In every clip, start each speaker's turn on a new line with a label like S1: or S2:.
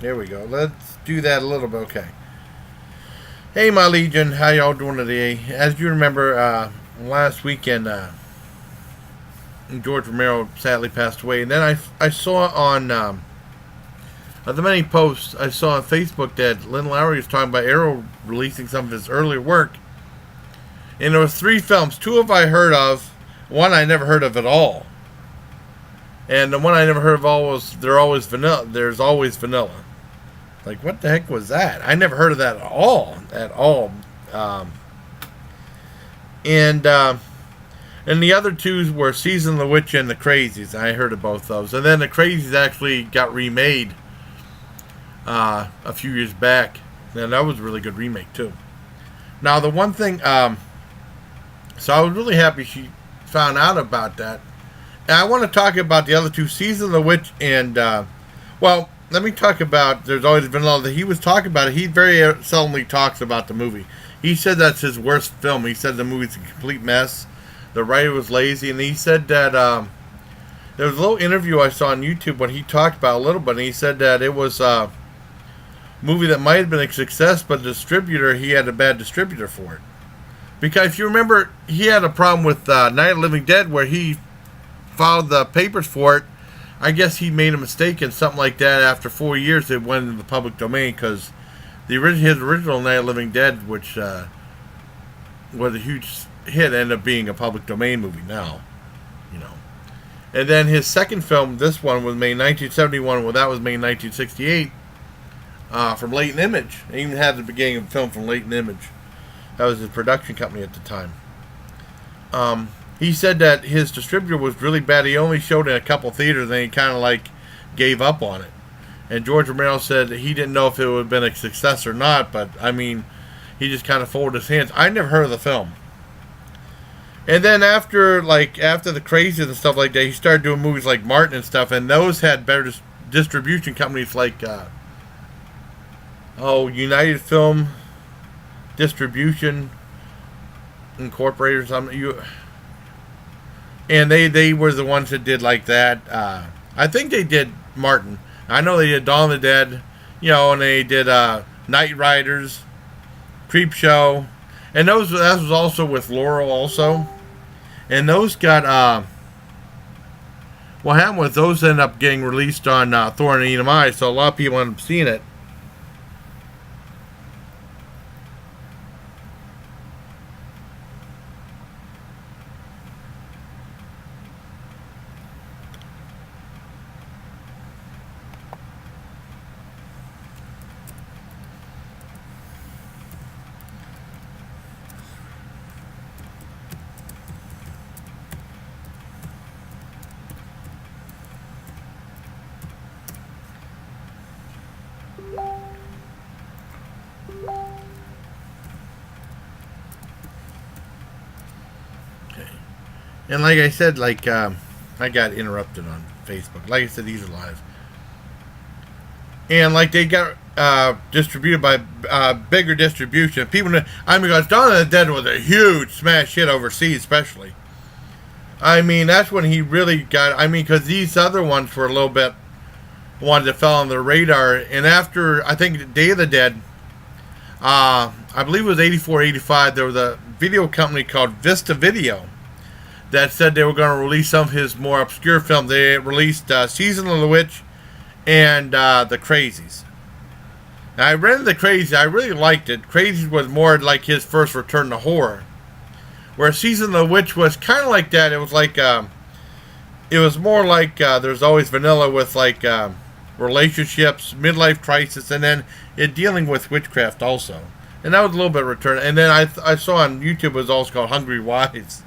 S1: There we go. Let's do that a little bit. Okay. Hey, my Legion. How y'all doing today? As you remember, last weekend, George Romero sadly passed away. And then I saw on the many posts I saw on Facebook that Lynn Lowry was talking about Arrow releasing some of his earlier work. And there was 3 films. 2 of I heard of. One I never heard of at all. And the one I never heard of all was There's Always Vanilla. Like, what the heck was that? I never heard of that at all. At all. And the other 2 were Season of the Witch and The Crazies. I heard of both those. And then The Crazies actually got remade a few years back. And that was a really good remake, too. Now, the one thing... so I was really happy she found out about that. And I want to talk about the other 2, Season of the Witch and... well, let me talk about There's Always Vanilla. He was talking about it. He very seldomly talks about the movie. He said that's his worst film. He said the movie's a complete mess. The writer was lazy. And he said that... there was a little interview I saw on YouTube when he talked about it a little bit. And he said that it was a movie that might have been a success, but he had a bad distributor for it. Because if you remember, he had a problem with Night of the Living Dead where he filed the papers for it. I guess he made a mistake in something like that. After 4 years, it went into the public domain because his original Night of the Living Dead, which was a huge hit, ended up being a public domain movie now. You know. And then his second film, this one, was made in 1971. Well, that was made in 1968 from Latent Image. He even had the beginning of the film from Latent Image. That was his production company at the time. He said that his distributor was really bad. He only showed it in a couple theaters and he kind of like gave up on it. And George Romero said that he didn't know if it would have been a success or not, but I mean, he just kind of folded his hands. I never heard of the film. And then after the Crazies and stuff like that, he started doing movies like Martin and stuff, and those had better distribution companies like United Film Distribution Incorporated or something. And they were the ones that did like that. I think they did Martin. I know they did Dawn of the Dead, and they did Night Riders, Creep Show, and that was also with Laurel also. And those got what happened was those ended up getting released on Thor and EMI, so a lot of people ended up seeing it. And like I said, I got interrupted on Facebook. Like I said, these are live. And they got distributed by bigger distribution. Because Dawn of the Dead was a huge smash hit overseas, especially. I mean, that's when he really got. Because these other ones were a little bit wanted to fell on the radar. And after I think Day of the Dead, I believe it was 84, 85. There was a video company called Vista Video that said they were going to release some of his more obscure films. They released Season of the Witch and The Crazies. Now, I read The Crazies. I really liked it. Crazies was more like his first return to horror. Where Season of the Witch was kind of like that. It was it was more like There's Always Vanilla with relationships, midlife crisis, and then it dealing with witchcraft also. And that was a little bit of return. And then I saw on YouTube it was also called Hungry Wives.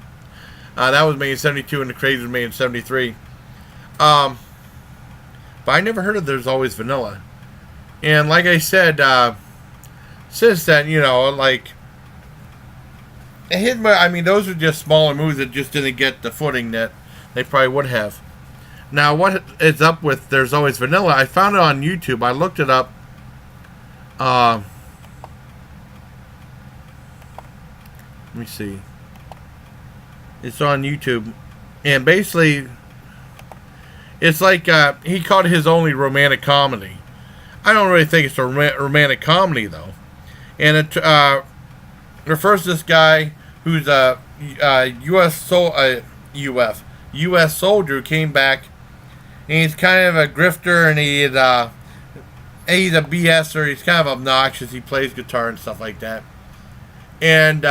S1: That was made in 72 and The Crazy was made in 73. But I never heard of There's Always Vanilla. And like I said, since then, those are just smaller movies that just didn't get the footing that they probably would have. Now, what is up with There's Always Vanilla? I found it on YouTube. I looked it up. Let me see. It's on YouTube. And basically, it's he called it his only romantic comedy. I don't really think it's a romantic comedy though, and it refers to this guy who's a, U.S. soldier who came back, and he's kind of a grifter, and he's a BSer. He's kind of obnoxious. He plays guitar and stuff like that, and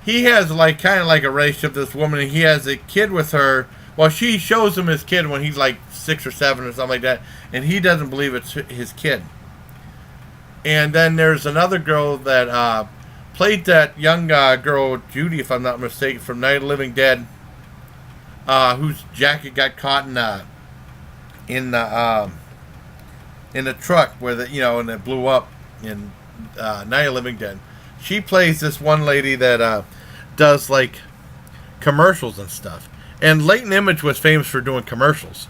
S1: he has like kind of like a relationship with this woman, and he has a kid with her. Well, she shows him his kid when he's like 6 or 7 or something like that, and he doesn't believe it's his kid. And then there's another girl that played that young girl, Judy, if I'm not mistaken, from Night of the Living Dead, whose jacket got caught in the truck where and it blew up in Night of the Living Dead. She plays this one lady that does like commercials and stuff. And Leighton Image was famous for doing commercials.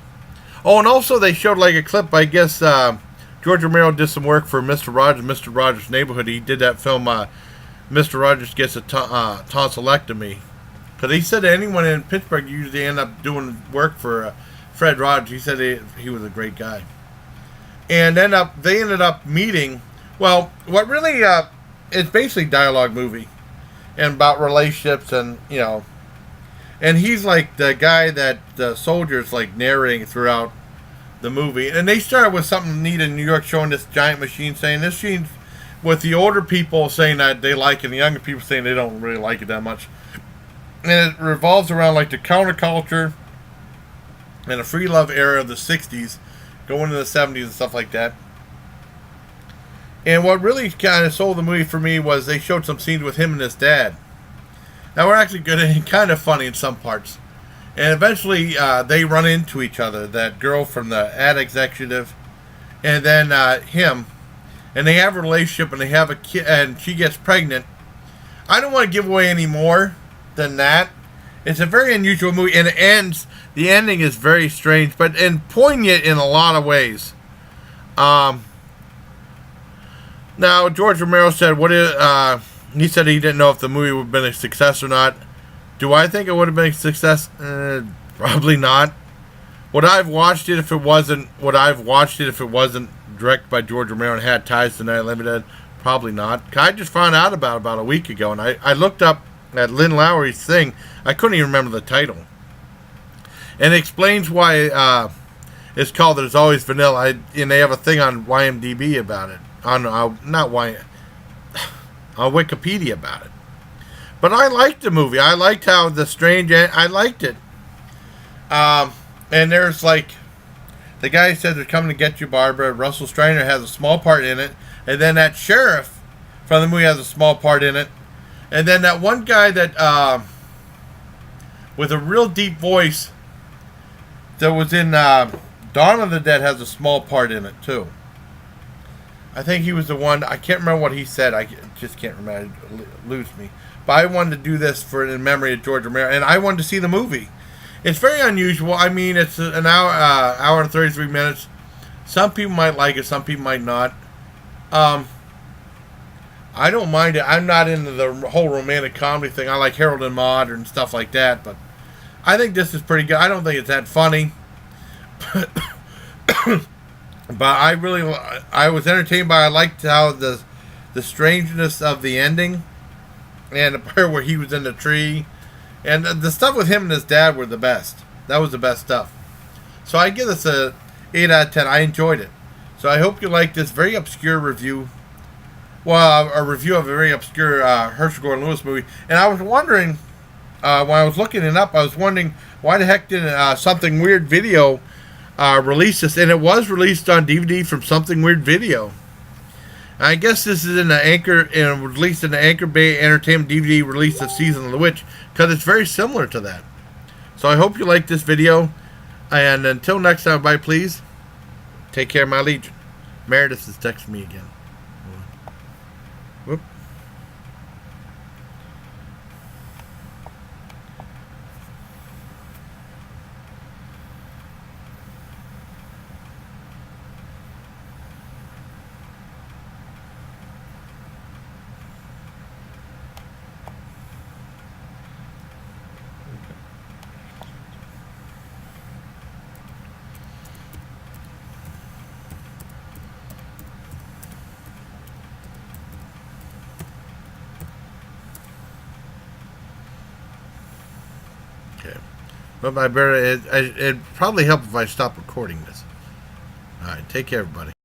S1: Oh, and also they showed like a clip. I guess George Romero did some work for Mr. Rogers' Neighborhood. He did that film, Mr. Rogers Gets a Tonsillectomy. Because he said that anyone in Pittsburgh usually end up doing work for Fred Rogers. He said he was a great guy. And they ended up meeting. Well, what really it's basically a dialogue movie and about relationships and and he's like the guy that the soldier's like narrating throughout the movie. And they started with something neat in New York, showing this giant machine, saying this machine, with the older people saying that they like it and the younger people saying they don't really like it that much. And it revolves around like the counterculture and the free love era of the 60s, going into the 70s and stuff like that. And what really kind of sold the movie for me was they showed some scenes with him and his dad. Now, we're actually good and kind of funny in some parts. And eventually, they run into each other. That girl from the ad executive, and then him. And they have a relationship, and they have a kid, and she gets pregnant. I don't want to give away any more than that. It's a very unusual movie, and the ending is very strange, but and poignant in a lot of ways. Now, George Romero said, he said he didn't know if the movie would have been a success or not. Do I think it would have been a success? Probably not. Would I have watched it if it wasn't directed by George Romero and had ties to Night of the Living Dead? Probably not. I just found out about a week ago, and I looked up at Lynn Lowry's thing. I couldn't even remember the title. And it explains why it's called There's Always Vanilla. And they have a thing on YMDb about it. On Wikipedia about it. But I liked the movie. I liked how I liked it. And there's like, the guy said they're coming to get you, Barbara. Russell Strainer has a small part in it. And then that sheriff from the movie has a small part in it. And then that one guy that, with a real deep voice that was in Dawn of the Dead has a small part in it too. I think he was the one. I can't remember what he said. I just can't remember. It eludes me. But I wanted to do this in memory of George Romero, and I wanted to see the movie. It's very unusual. I mean, it's an hour and 33 minutes. Some people might like it. Some people might not. I don't mind it. I'm not into the whole romantic comedy thing. I like Harold and Maude and stuff like that. But I think this is pretty good. I don't think it's that funny. But I was entertained by it. I liked how the strangeness of the ending and the part where he was in the tree and the stuff with him and his dad were the best. That was the best stuff. So I give this a 8 out of 10. I enjoyed it. So I hope you like this very obscure review. Well, a review of a very obscure Herschel Gordon Lewis movie. And I was wondering, when I was looking it up, I was wondering why the heck didn't Something Weird Video release this, and it was released on DVD from Something Weird Video. I guess this is in the Anchor, and released in the Anchor Bay Entertainment DVD release of Season of the Witch, because it's very similar to that. So I hope you like this video, and until next time, bye please. Take care, my legion. Meredith is texting me again. Whoop. Okay. But I better. It'd probably help if I stop recording this. All right. Take care, everybody.